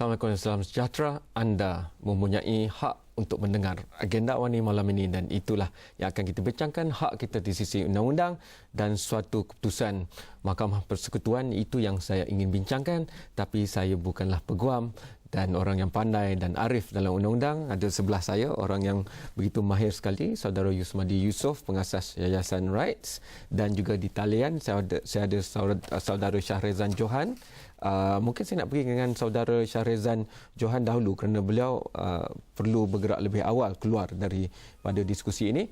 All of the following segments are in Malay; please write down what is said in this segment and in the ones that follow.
Assalamualaikum dan salam sejahtera. Anda mempunyai hak untuk mendengar agenda awal ini malam ini, dan itulah yang akan kita bincangkan, hak kita di sisi undang-undang dan suatu keputusan Mahkamah Persekutuan. Itu yang saya ingin bincangkan, tapi saya bukanlah peguam dan orang yang pandai dan arif dalam undang-undang. Ada sebelah saya orang yang begitu mahir sekali, Saudara Yusmadi Yusof, pengasas Yayasan Rights, dan juga di talian saya ada Saudara Syahrezan Johan. Mungkin saya nak pergi dengan Saudara Syahrezan Johan dahulu kerana beliau perlu bergerak lebih awal keluar daripada diskusi ini.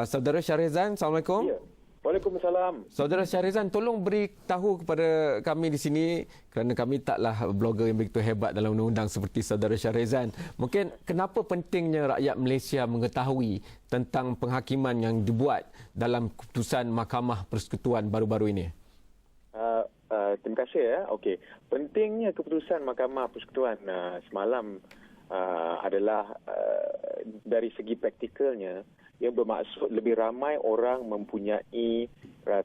Saudara Syahrezan, Assalamualaikum. Ya. Waalaikumsalam. Saudara Syahrezan, tolong beritahu kepada kami di sini, kerana kami taklah blogger yang begitu hebat dalam undang-undang seperti Saudara Syahrezan. Mungkin kenapa pentingnya rakyat Malaysia mengetahui tentang penghakiman yang dibuat dalam keputusan Mahkamah Persekutuan baru-baru ini? Terima kasih ya. Okey. Pentingnya keputusan Mahkamah Persekutuan semalam adalah dari segi praktikalnya, yang bermaksud lebih ramai orang mempunyai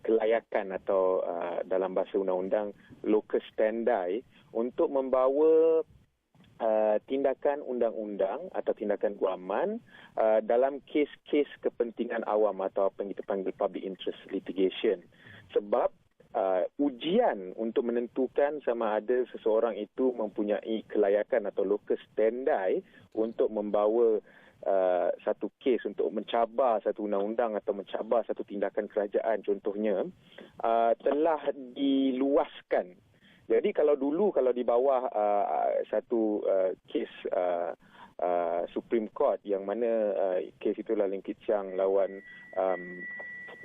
kelayakan atau dalam bahasa undang-undang locus standi untuk membawa tindakan undang-undang atau tindakan guaman dalam kes-kes kepentingan awam atau apa yang kita panggil public interest litigation. Sebab ujian untuk menentukan sama ada seseorang itu mempunyai kelayakan atau locus standi untuk membawa satu kes untuk mencabar satu undang-undang atau mencabar satu tindakan kerajaan contohnya, telah diluaskan. Jadi kalau di bawah satu kes Supreme Court, yang mana kes itulah Lim Kit Siang lawan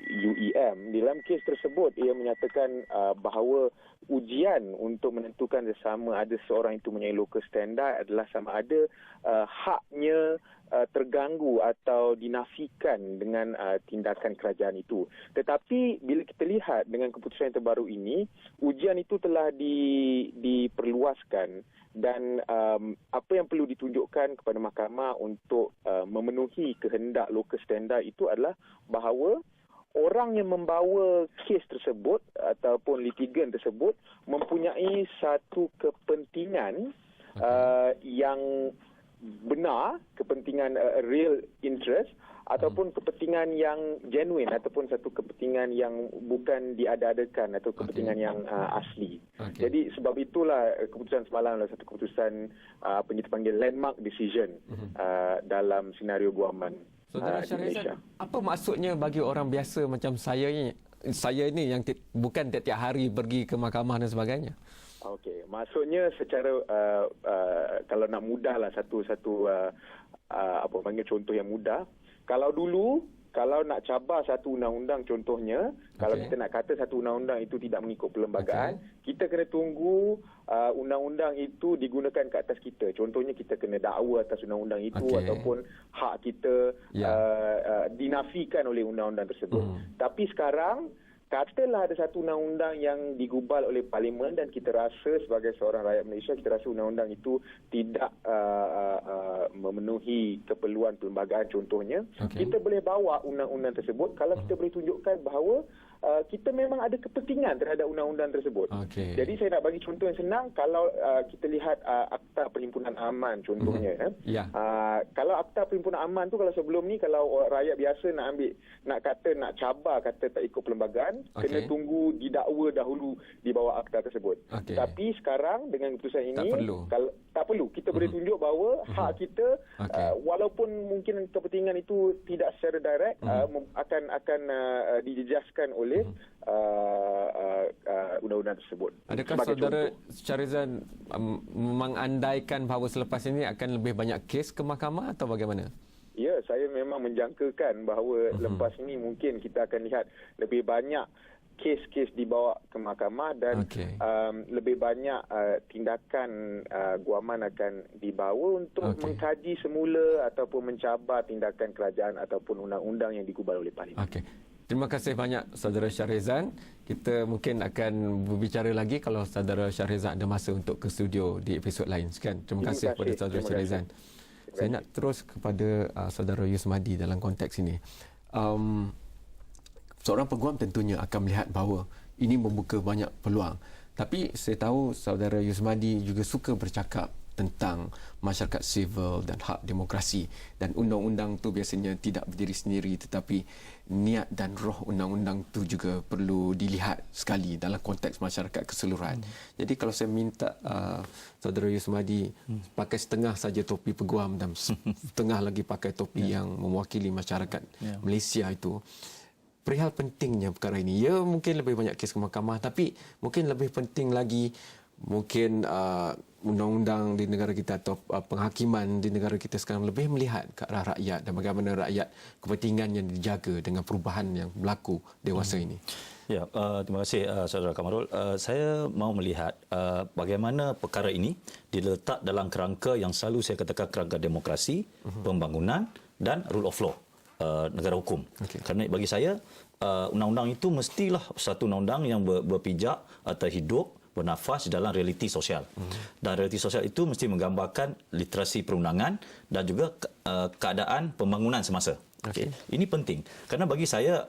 UEM, dalam kes tersebut ia menyatakan bahawa ujian untuk menentukan sama ada seorang itu mempunyai locus standi adalah sama ada haknya terganggu atau dinafikan dengan tindakan kerajaan itu. Tetapi bila kita lihat dengan keputusan yang terbaru ini, ujian itu telah diperluaskan, dan apa yang perlu ditunjukkan kepada mahkamah untuk memenuhi kehendak locus standi itu adalah bahawa orang yang membawa kes tersebut ataupun litigan tersebut mempunyai satu kepentingan yang benar, kepentingan real interest, ataupun kepentingan yang genuine, ataupun satu kepentingan yang bukan diada-adakan atau kepentingan yang asli. Jadi sebab itulah keputusan semalam adalah satu keputusan apa yang dipanggil landmark decision dalam senario guaman. Saudara Syahrezan, apa maksudnya bagi orang biasa macam saya ni yang bukan tiap-tiap hari pergi ke mahkamah dan sebagainya? Okey, maksudnya secara kalau nak mudahlah satu apa panggil contoh yang mudah. Kalau dulu kalau nak cabar satu undang-undang contohnya, kalau kita nak kata satu undang-undang itu tidak mengikut perlembagaan, kita kena tunggu undang-undang itu digunakan ke atas kita. Contohnya kita kena dakwa atas undang-undang itu, ataupun hak kita dinafikan oleh undang-undang tersebut. Tapi sekarang, katalah ada satu undang-undang yang digubal oleh Parlimen dan kita rasa sebagai seorang rakyat Malaysia, kita rasa undang-undang itu tidak memenuhi keperluan perlembagaan contohnya, kita boleh bawa undang-undang tersebut kalau kita boleh tunjukkan bahawa kita memang ada kepentingan terhadap undang-undang tersebut. Jadi saya nak bagi contoh yang senang, kalau kita lihat Akta Perhimpunan Aman contohnya. Kalau Akta Perhimpunan Aman tu, kalau sebelum ni kalau rakyat biasa nak cabar kata tak ikut perlembagaan, kena tunggu didakwa dahulu di bawah akta tersebut. Tapi sekarang dengan keputusan ini tak perlu. Kita boleh tunjuk bahawa hak kita walaupun mungkin kepentingan itu tidak secara direct akan dijejaskan oleh undang-undang tersebut. Adakah Saudara Syahrezan mengandaikan bahawa selepas ini akan lebih banyak kes ke mahkamah atau bagaimana? Ya, saya memang menjangkakan bahawa lepas ini mungkin kita akan lihat lebih banyak kes-kes dibawa ke mahkamah dan lebih banyak tindakan guaman akan dibawa untuk mengkaji semula ataupun mencabar tindakan kerajaan ataupun undang-undang yang digubal oleh Parlimen. Terima kasih banyak Saudara Syahrezan. Kita mungkin akan berbicara lagi kalau Saudara Syahrezan ada masa untuk ke studio di episod lain. Sekian. Terima kasih kepada Saudara Syahrezan. Saya nak terus kepada Saudara Yusmadi dalam konteks ini. Seorang peguam tentunya akan melihat bahawa ini membuka banyak peluang. Tapi saya tahu Saudara Yusmadi juga suka bercakap tentang masyarakat sivil dan hak demokrasi, dan undang-undang tu biasanya tidak berdiri sendiri, tetapi niat dan roh undang-undang tu juga perlu dilihat sekali dalam konteks masyarakat keseluruhan. Jadi kalau saya minta Saudara Yusmadi pakai setengah saja topi peguam dan setengah lagi pakai topi yang mewakili masyarakat Malaysia itu, perihal pentingnya perkara ini. Ya, mungkin lebih banyak kes ke mahkamah, tapi mungkin lebih penting lagi mungkin undang-undang di negara kita atau penghakiman di negara kita sekarang lebih melihat ke arah rakyat dan bagaimana rakyat kepentingan yang dijaga dengan perubahan yang berlaku dewasa ini. Ya, terima kasih Saudara Kamarul. Saya mau melihat bagaimana perkara ini diletak dalam kerangka yang selalu saya katakan kerangka demokrasi, pembangunan dan rule of law, negara hukum. Kerana bagi saya undang-undang itu mestilah satu undang-undang yang berpijak atau hidup bernafas dalam realiti sosial. Dan realiti sosial itu mesti menggambarkan literasi perundangan dan juga keadaan pembangunan semasa. Ini penting kerana bagi saya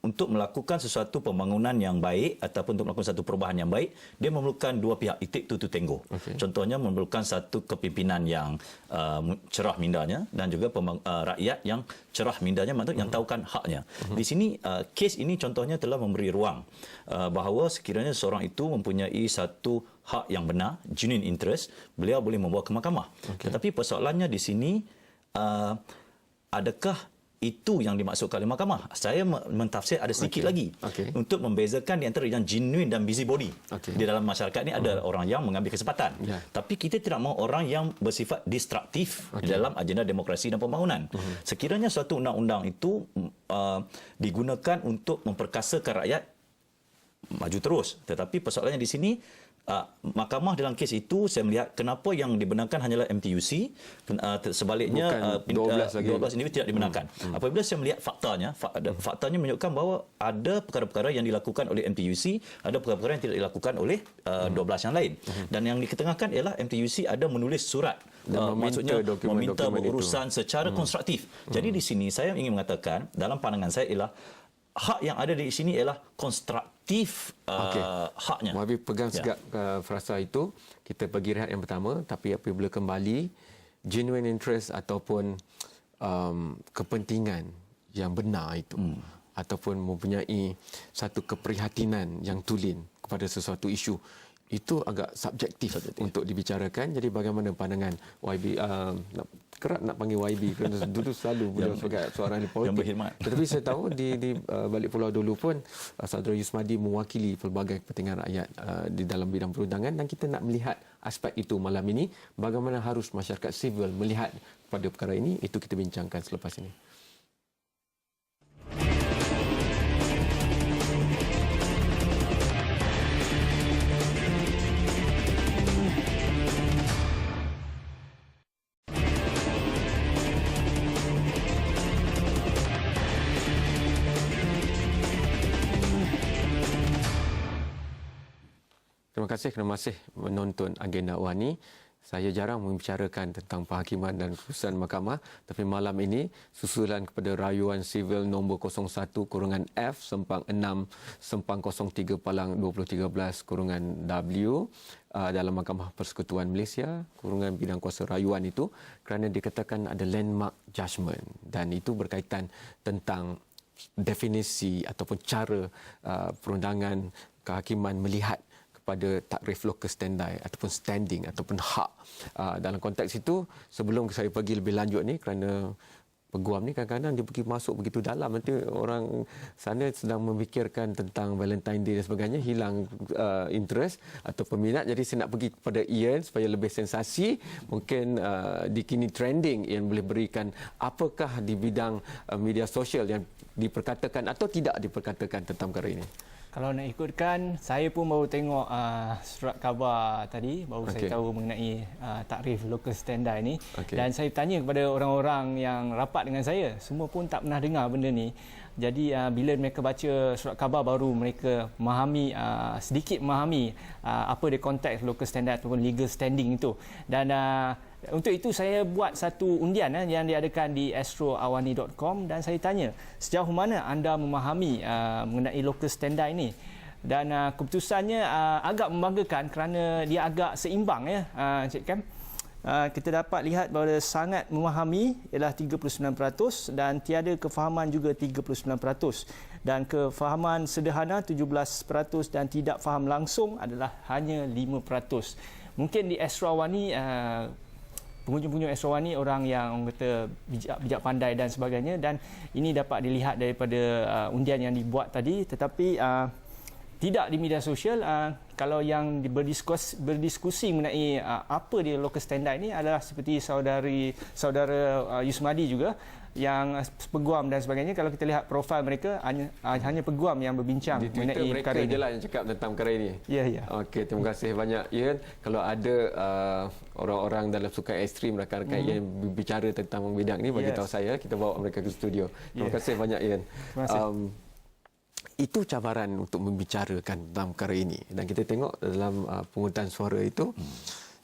untuk melakukan sesuatu pembangunan yang baik ataupun untuk melakukan satu perubahan yang baik, dia memerlukan dua pihak, it take two to tango. Contohnya memerlukan satu kepimpinan yang cerah mindanya dan juga rakyat yang cerah mindanya, maksudnya yang tahukan haknya. Di sini kes ini contohnya telah memberi ruang bahawa sekiranya seorang itu mempunyai satu hak yang benar, genuine interest, beliau boleh membawa ke mahkamah. Tetapi persoalannya di sini, adakah itu yang dimaksudkan oleh mahkamah? Saya mentafsir ada sedikit lagi untuk membezakan di antara yang genuine dan busybody. Di dalam masyarakat ini ada orang yang mengambil kesempatan. Tapi kita tidak mahu orang yang bersifat destruktif di dalam agenda demokrasi dan pembangunan. Sekiranya suatu undang-undang itu digunakan untuk memperkasakan rakyat, maju terus. Tetapi persoalannya di sini, mahkamah dalam kes itu saya melihat kenapa yang dibenarkan hanyalah MTUC, sebaliknya 12 ini tidak dibenarkan. Apabila saya melihat faktanya menunjukkan bahawa ada perkara-perkara yang dilakukan oleh MTUC, ada perkara-perkara yang tidak dilakukan oleh 12 yang lain. Dan yang diketengahkan ialah MTUC ada menulis surat, maksudnya meminta berurusan secara konstruktif. Jadi di sini saya ingin mengatakan, dalam pandangan saya ialah hak yang ada di sini ialah konstruktif haknya. Habis pegang segak frasa itu, kita bagi rehat yang pertama, tapi apabila kembali, genuine interest ataupun kepentingan yang benar itu, ataupun mempunyai satu keprihatinan yang tulen kepada sesuatu isu, itu agak subjektif untuk dibicarakan. Jadi bagaimana pandangan YB, kerap nak panggil YB kerana dulu selalu beliau sebagai seorang ahli politik. Tetapi saya tahu di balik pulau dulu pun Saudara Yusmadi mewakili pelbagai kepentingan rakyat di dalam bidang perundangan, dan kita nak melihat aspek itu malam ini. Bagaimana harus masyarakat sivil melihat pada perkara ini, itu kita bincangkan selepas ini. Terima kasih kerana masih menonton Agenda Wani. Saya jarang membicarakan tentang penghakiman dan keputusan mahkamah, tapi malam ini susulan kepada rayuan sivil nombor 01-F-03/2013/W dalam Mahkamah Persekutuan Malaysia, kurungan bidang kuasa rayuan itu, kerana dikatakan ada landmark judgement, dan itu berkaitan tentang definisi ataupun cara perundangan kehakiman melihat pada takrif locus standi ataupun standing ataupun hak. Dalam konteks itu, sebelum saya pergi lebih lanjut ni, kerana peguam ni kadang-kadang dia pergi masuk begitu dalam, nanti orang sana sedang memikirkan tentang Valentine Day dan sebagainya, hilang interest atau peminat. Jadi saya nak pergi kepada Ian supaya lebih sensasi. Mungkin dikini trending Ian boleh berikan apakah di bidang media sosial yang diperkatakan atau tidak diperkatakan tentang perkara ini. Kalau nak ikutkan, saya pun baru tengok surat khabar tadi, baru saya tahu mengenai takrif locus standi ini. Dan saya tanya kepada orang-orang yang rapat dengan saya, semua pun tak pernah dengar benda ni. Jadi bila mereka baca surat khabar, baru mereka memahami, sedikit memahami apa dia konteks locus standi ataupun legal standing itu. Dan untuk itu saya buat satu undian yang diadakan di astroawani.com, dan saya tanya sejauh mana anda memahami mengenai locus standi ini. Dan keputusannya agak membanggakan kerana dia agak seimbang ya, Encik Kam. Kita dapat lihat bahawa sangat memahami ialah 39% dan tiada kefahaman juga 39%. Dan kefahaman sederhana 17% dan tidak faham langsung adalah hanya 5%. Mungkin di Astrawani pengunjung-pengunjung Astrawani orang yang kata bijak pandai dan sebagainya, dan ini dapat dilihat daripada undian yang dibuat tadi. Tetapi tidak di media sosial, kalau yang berdiskusi mengenai apa dia locus standi ini adalah seperti saudara Yusmadi juga yang peguam dan sebagainya. Kalau kita lihat profil mereka, hanya peguam yang berbincang di Twitter mengenai perkara ini. mereka je lah yang cakap tentang perkara ini. Ya, ya. Okey, terima kasih banyak Ian. Kalau ada orang-orang dalam sukan ekstrim, rakan-rakan yang berbicara tentang bidang ini, bagi tahu saya, kita bawa mereka ke studio. Terima kasih banyak Ian. Terima kasih. Itu cabaran untuk membicarakan tentang perkara ini, dan kita tengok dalam pengundian suara itu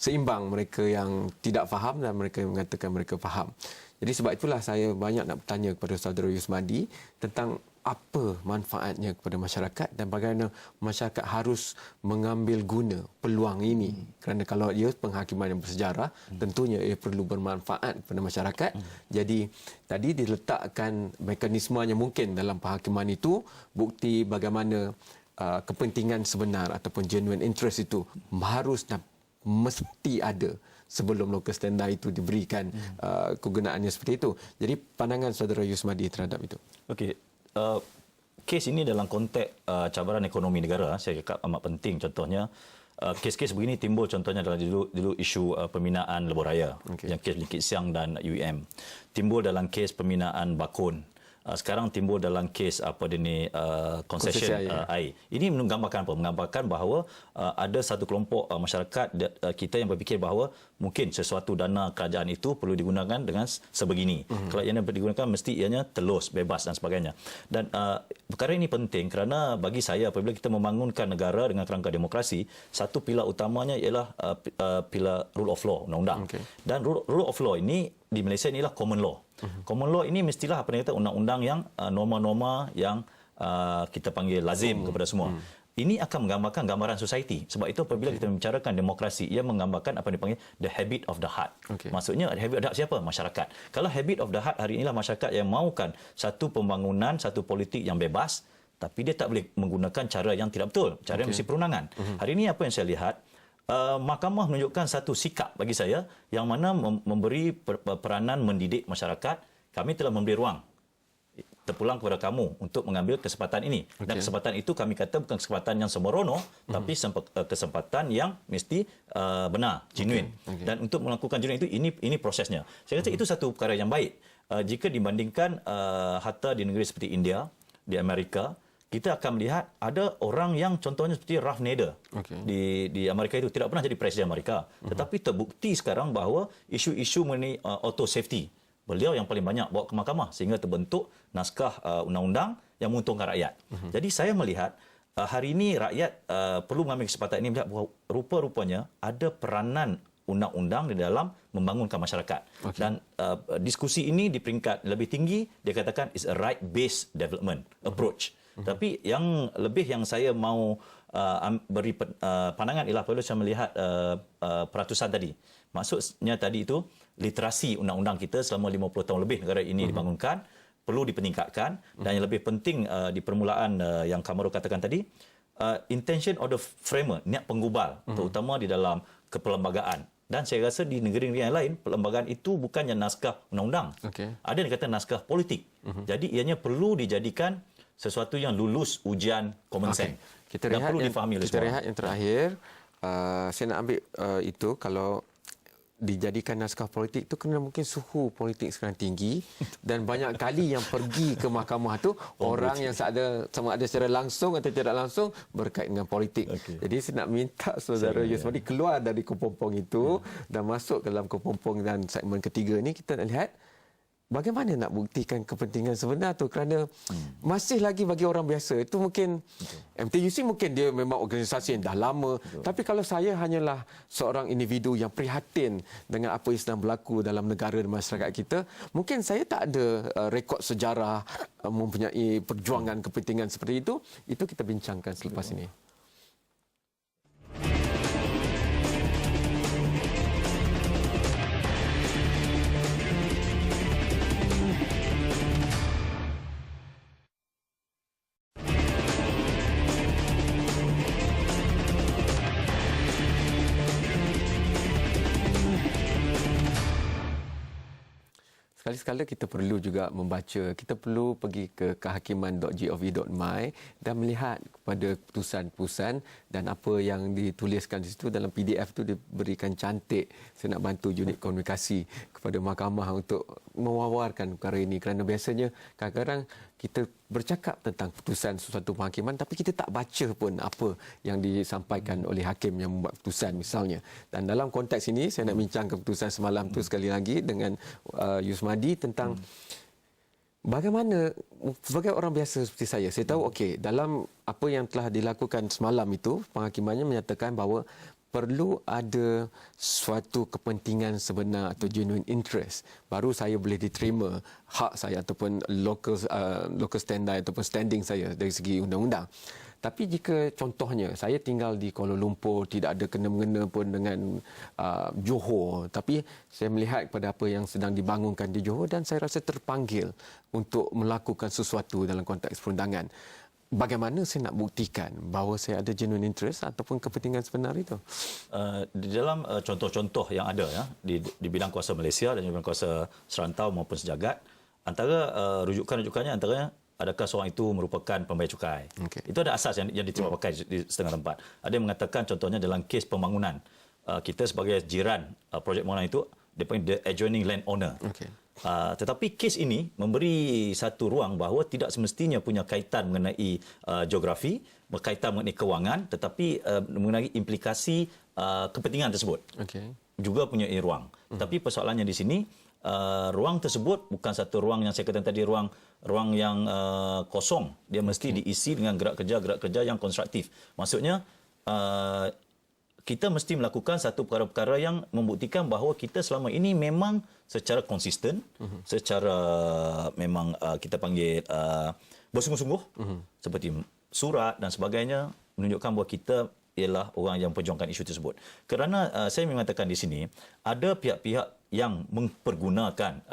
seimbang, mereka yang tidak faham dan mereka yang mengatakan mereka faham. Jadi sebab itulah saya banyak nak bertanya kepada saudara Yusmadi tentang apa manfaatnya kepada masyarakat dan bagaimana masyarakat harus mengambil guna peluang ini. Kerana kalau ia penghakiman yang bersejarah, tentunya ia perlu bermanfaat kepada masyarakat. Jadi tadi diletakkan mekanismenya mungkin dalam penghakiman itu, bukti bagaimana kepentingan sebenar ataupun genuine interest itu harus dan mesti ada sebelum locus standi itu diberikan kegunaannya seperti itu. Jadi pandangan saudara Yusmadi terhadap itu. Okey. Kes ini dalam konteks cabaran ekonomi negara, saya cakap amat penting. Contohnya, kes-kes begini timbul contohnya dalam dulu isu pembinaan lebuh raya, yang kes Bukit Siang dan UEM. Timbul dalam kes pembinaan Bakun. Sekarang timbul dalam kes concession air. Ini menggambarkan apa? Menggambarkan bahawa ada satu kelompok masyarakat kita yang berfikir bahawa mungkin sesuatu dana kerajaan itu perlu digunakan dengan sebegini. Kalau ianya digunakan mesti ianya telus, bebas dan sebagainya. Dan perkara ini penting kerana bagi saya apabila kita membangunkan negara dengan kerangka demokrasi, satu pilar utamanya ialah pilar rule of law, undang-undang. Dan rule of law ini di Malaysia inilah common law. Common law ini mestilah apa yang kata undang-undang yang norma-norma yang kita panggil lazim kepada semua. Ini akan menggambarkan gambaran society. Sebab itu apabila kita membicarakan demokrasi, ia menggambarkan apa yang dipanggil the habit of the heart. Maksudnya habit of the heart siapa? Masyarakat. Kalau habit of the heart hari inilah masyarakat yang mahukan satu pembangunan, satu politik yang bebas, tapi dia tak boleh menggunakan cara yang tidak betul. Cara yang mesti perundangan. Hari ini apa yang saya lihat, Mahkamah menunjukkan satu sikap bagi saya yang mana memberi peranan mendidik masyarakat. Kami telah memberi ruang terpulang kepada kamu untuk mengambil kesempatan ini. Dan kesempatan itu kami kata bukan kesempatan yang sembrono, tapi kesempatan yang mesti benar, genuine. Dan untuk melakukan genuine itu, ini prosesnya. Saya rasa itu satu perkara yang baik. Jika dibandingkan harta di negeri seperti India, di Amerika, kita akan melihat ada orang yang contohnya seperti Ralph Nader di Amerika itu tidak pernah jadi presiden Amerika, tetapi terbukti sekarang bahawa isu-isu mengenai auto safety beliau yang paling banyak bawa ke mahkamah sehingga terbentuk naskah undang-undang yang menguntungkan rakyat. Jadi saya melihat hari ini rakyat perlu mengambil kesempatan ini melihat bahawa rupa-rupanya ada peranan undang-undang di dalam membangunkan masyarakat. Dan diskusi ini di peringkat lebih tinggi dia katakan is a right-based development approach. Tapi yang lebih yang saya mahu beri pandangan ialah apabila saya melihat peratusan tadi. Maksudnya tadi itu literasi undang-undang kita selama 50 tahun lebih negara ini dibangunkan perlu dipeningkatkan, dan yang lebih penting di permulaan yang Kamarul katakan tadi, intention of the framer, niat penggubal, terutama di dalam keperlembagaan. Dan saya rasa di negeri-negeri yang lain perlembagaan itu bukannya naskah undang-undang. Ada yang kata naskah politik. Jadi ianya perlu dijadikan sesuatu yang lulus ujian common sense. Kita dan perlu difahami oleh semua. Kita rehat yang terakhir. Saya nak ambil itu, kalau dijadikan naskah politik itu kerana mungkin suhu politik sekarang tinggi dan banyak kali yang pergi ke mahkamah tu orang yang sama ada secara langsung atau tidak langsung berkait dengan politik. Jadi saya nak minta saudara Yusmadi keluar dari kepompong itu dan masuk ke dalam kepompong dan segmen ketiga ni. Kita nak lihat bagaimana nak buktikan kepentingan sebenar tu, kerana masih lagi bagi orang biasa itu mungkin MTUC mungkin dia memang organisasi yang dah lama, tapi kalau saya hanyalah seorang individu yang prihatin dengan apa yang sedang berlaku dalam negara dan masyarakat kita, mungkin saya tak ada rekod sejarah mempunyai perjuangan kepentingan seperti itu kita bincangkan selepas ini. Sekali-sekala kita perlu juga membaca, kita perlu pergi ke kehakiman.gov.my dan melihat kepada keputusan-keputusan dan apa yang dituliskan di situ. Dalam PDF itu diberikan cantik. Saya nak bantu unit komunikasi kepada mahkamah untuk mewawarkan perkara ini, kerana biasanya kadang-kadang kita bercakap tentang keputusan sesuatu penghakiman tapi kita tak baca pun apa yang disampaikan oleh hakim yang membuat keputusan misalnya. Dan dalam konteks ini saya nak bincang keputusan semalam tu sekali lagi dengan Yusmadi tentang bagaimana sebagai orang biasa seperti saya tahu okey, dalam apa yang telah dilakukan semalam itu penghakimannya menyatakan bahawa perlu ada suatu kepentingan sebenar atau genuine interest baru saya boleh diterima hak saya ataupun local standby ataupun standing saya dari segi undang-undang. Tapi jika contohnya saya tinggal di Kuala Lumpur, tidak ada kena-mengena pun dengan Johor, tapi saya melihat kepada apa yang sedang dibangunkan di Johor dan saya rasa terpanggil untuk melakukan sesuatu dalam konteks perundangan. Bagaimana saya nak buktikan bahawa saya ada genuine interest ataupun kepentingan sebenar itu? Di dalam contoh-contoh yang ada ya di bidang kuasa Malaysia dan bidang kuasa serantau maupun sejagat, antara rujukan-rujukannya antaranya adakah seorang itu merupakan pembayar cukai. Okay. Itu ada asas yang diterima pakai di setengah tempat. Ada yang mengatakan contohnya dalam kes pembangunan, kita sebagai jiran projek pembangunan itu dipanggil the adjoining land owner. Okay. Tetapi kes ini memberi satu ruang bahawa tidak semestinya punya kaitan mengenai geografi, berkaitan mengenai kewangan, tetapi mengenai implikasi kepentingan tersebut. Okay. Juga punya ruang. Tapi persoalannya di sini, ruang tersebut bukan satu ruang yang saya katakan tadi, ruang yang kosong. Dia mesti diisi dengan gerak kerja yang konstruktif. Maksudnya, kita mesti melakukan satu perkara-perkara yang membuktikan bahawa kita selama ini memang secara konsisten, secara memang kita panggil bersungguh-sungguh, seperti surat dan sebagainya, menunjukkan bahawa kita ialah orang yang perjuangkan isu tersebut. Kerana saya mengatakan di sini, ada pihak-pihak yang mempergunakan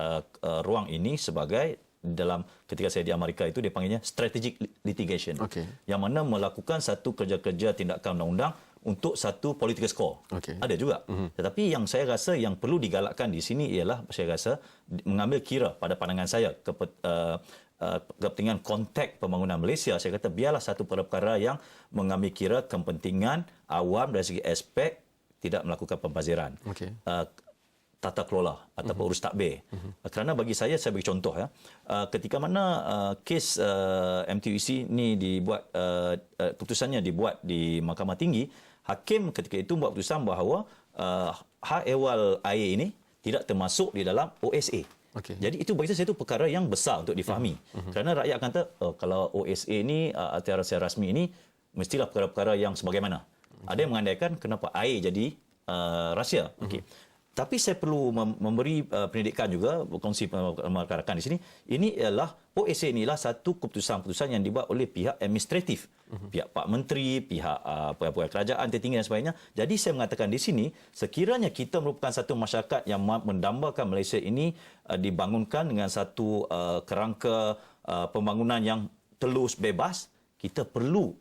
ruang ini sebagai dalam ketika saya di Amerika itu dia panggilnya strategic litigation. Okay. Yang mana melakukan satu kerja-kerja tindakan undang-undang untuk satu political score. Okay. Ada juga. Tetapi yang saya rasa yang perlu digalakkan di sini ialah saya rasa mengambil kira pada pandangan saya kepentingan konteks pembangunan Malaysia. Saya kata biarlah satu perkara yang mengambil kira kepentingan awam dari segi aspek tidak melakukan pembaziran. Okay. Tata kelola ataupun urus takbir. Kerana bagi saya bagi contoh ya, ketika mana kes MTUC ni dibuat, keputusannya dibuat di Mahkamah Tinggi, hakim ketika itu buat keputusan bahawa hak ehwal air ini tidak termasuk di dalam OSA. Okay. Jadi itu bagi saya itu perkara yang besar untuk difahami. Kerana rakyat kata kalau OSA ini acara secara rasmi ini mestilah perkara-perkara yang sebagaimana. Ada yang mengandaikan kenapa air jadi rahsia. Okay. Tapi saya perlu memberi pendidikan juga, berkongsi rakan di sini. Ini ialah OSA inilah satu keputusan-keputusan yang dibuat oleh pihak administratif, pihak Pak Menteri, pihak pegawai kerajaan tertinggi dan sebagainya. Jadi saya mengatakan di sini, sekiranya kita merupakan satu masyarakat yang mendambakan Malaysia ini dibangunkan dengan satu kerangka pembangunan yang telus bebas, kita perlu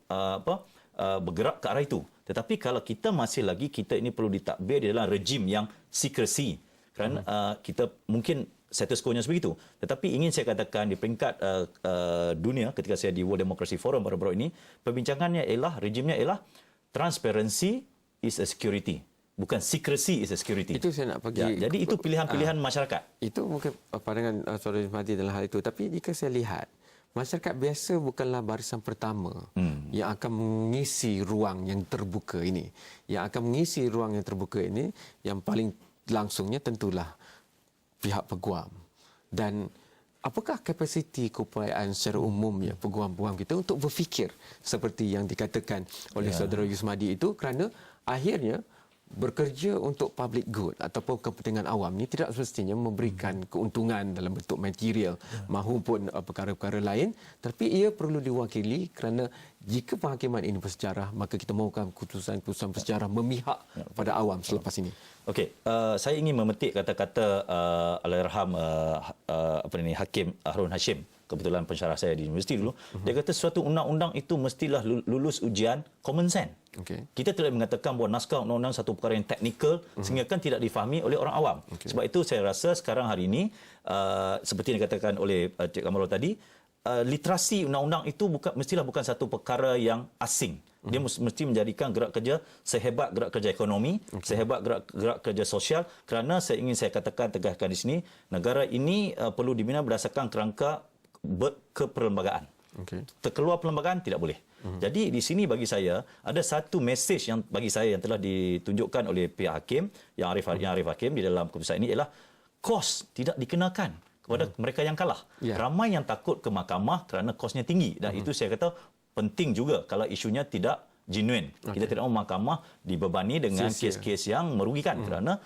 bergerak ke arah itu. Tetapi kalau kita masih lagi, kita ini perlu ditakbir di dalam rejim yang secrecy. Kerana kita mungkin status quo-nya sebegitu. Tetapi ingin saya katakan di peringkat dunia, ketika saya di World Democracy Forum baru-baru ini, perbincangannya ialah, rejimnya ialah transparency is a security. Bukan secrecy is a security. Itu saya nak pergi. Ya, jadi itu pilihan-pilihan masyarakat. Itu mungkin pandangan Saudara Yusmadi dalam hal itu. Tapi jika saya lihat, masyarakat biasa bukanlah barisan pertama yang akan mengisi ruang yang terbuka ini. Yang akan mengisi ruang yang terbuka ini, yang paling langsungnya tentulah pihak peguam Dan apakah kapasiti keupayaan secara umumnya peguam-peguam kita untuk berfikir seperti yang dikatakan oleh saudara Yusmadi itu, kerana akhirnya bekerja untuk public good ataupun kepentingan awam ni tidak semestinya memberikan keuntungan dalam bentuk material maupun perkara-perkara lain, tapi ia perlu diwakili kerana jika penghakiman ini bersejarah, maka kita mahukan keputusan-keputusan bersejarah memihak pada awam selepas ini. Okey, saya ingin memetik kata-kata Allahyarham Hakim Harun Hashim, kebetulan pensyarah saya di universiti dulu. Dia kata suatu undang-undang itu mestilah lulus ujian common sense. Okay. Kita tidak mengatakan bahawa naskah undang-undang satu perkara yang teknikal sehingga kan tidak difahami oleh orang awam. Sebab itu saya rasa sekarang hari ini seperti yang dikatakan oleh Cik Kamarul tadi, literasi undang-undang itu mestilah bukan satu perkara yang asing. Dia mesti menjadikan gerak kerja sehebat gerak kerja ekonomi, sehebat gerak kerja sosial, kerana saya katakan tegaskan di sini, negara ini perlu dibina berdasarkan kerangka keperlembagaan. Terkeluar perlembagaan tidak boleh. Jadi di sini bagi saya ada satu mesej yang bagi saya yang telah ditunjukkan oleh pihak hakim yang Arif Hakim di dalam keputusan ini ialah kos tidak dikenakan kepada mereka yang kalah. Ramai yang takut ke mahkamah kerana kosnya tinggi, dan itu saya kata penting juga kalau isunya tidak genuine. Kita tidak mahu mahkamah dibebani dengan kes-kes yang merugikan kerana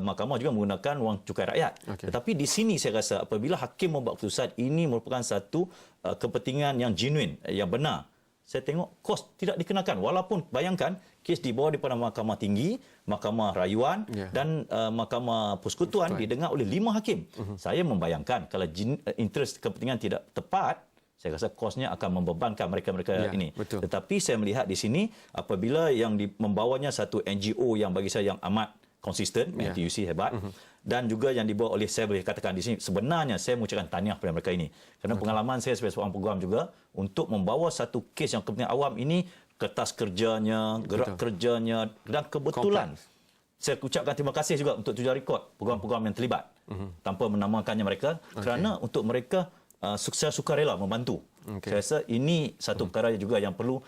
mahkamah juga menggunakan wang cukai rakyat. Tetapi di sini saya rasa apabila hakim membuat keputusan ini merupakan satu kepentingan yang genuine, yang benar. Saya tengok kos tidak dikenakan. Walaupun bayangkan kes dibawa daripada mahkamah tinggi, mahkamah rayuan dan mahkamah persekutuan didengar oleh 5 hakim. Saya membayangkan kalau interest kepentingan tidak tepat, saya rasa kosnya akan membebankan mereka-mereka ini. Betul. Tetapi saya melihat di sini apabila yang membawanya satu NGO yang bagi saya yang amat konsisten, NTUC hebat, dan juga yang dibawa oleh, saya boleh katakan di sini, sebenarnya saya mengucapkan tahniah kepada mereka ini. Kerana pengalaman saya sebagai seorang peguam juga untuk membawa satu kes yang kepentingan awam ini, kertas kerjanya, gerak kerjanya, dan kebetulan saya ucapkan terima kasih juga untuk tujuan rekod peguam-peguam yang terlibat tanpa menamakannya mereka, kerana untuk mereka secara sukarela membantu. Saya rasa ini satu perkara juga yang perlu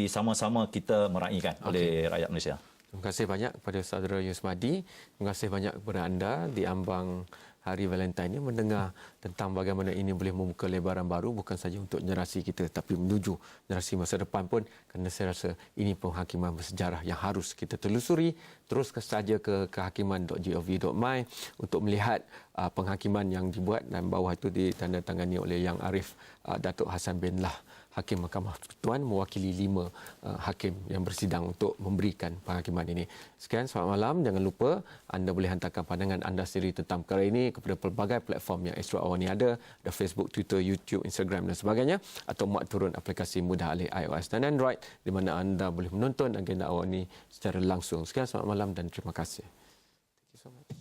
sama-sama kita meraihkan oleh rakyat Malaysia. Terima kasih banyak kepada saudara Yusmadi. Terima kasih banyak kepada anda di ambang Hari Valentine ini mendengar tentang bagaimana ini boleh membuka lebaran baru bukan saja untuk generasi kita tapi menuju generasi masa depan pun, kerana saya rasa ini penghakiman bersejarah yang harus kita telusuri. Terus saja ke kehakiman.gov.my untuk melihat penghakiman yang dibuat, dan bawah itu ditandatangani oleh Yang Arif Datuk Hassan bin Lah, Hakim Mahkamah Persekutuan, mewakili 5 hakim yang bersidang untuk memberikan penghakiman ini. Sekian, selamat malam. Jangan lupa anda boleh hantarkan pandangan anda sendiri tentang perkara ini kepada pelbagai platform yang Astro Awal ni ada Facebook, Twitter, YouTube, Instagram dan sebagainya, atau muat turun aplikasi mudah alih iOS dan Android di mana anda boleh menonton agenda awal ni secara langsung. Sekian, selamat malam dan terima kasih. Thank you so much.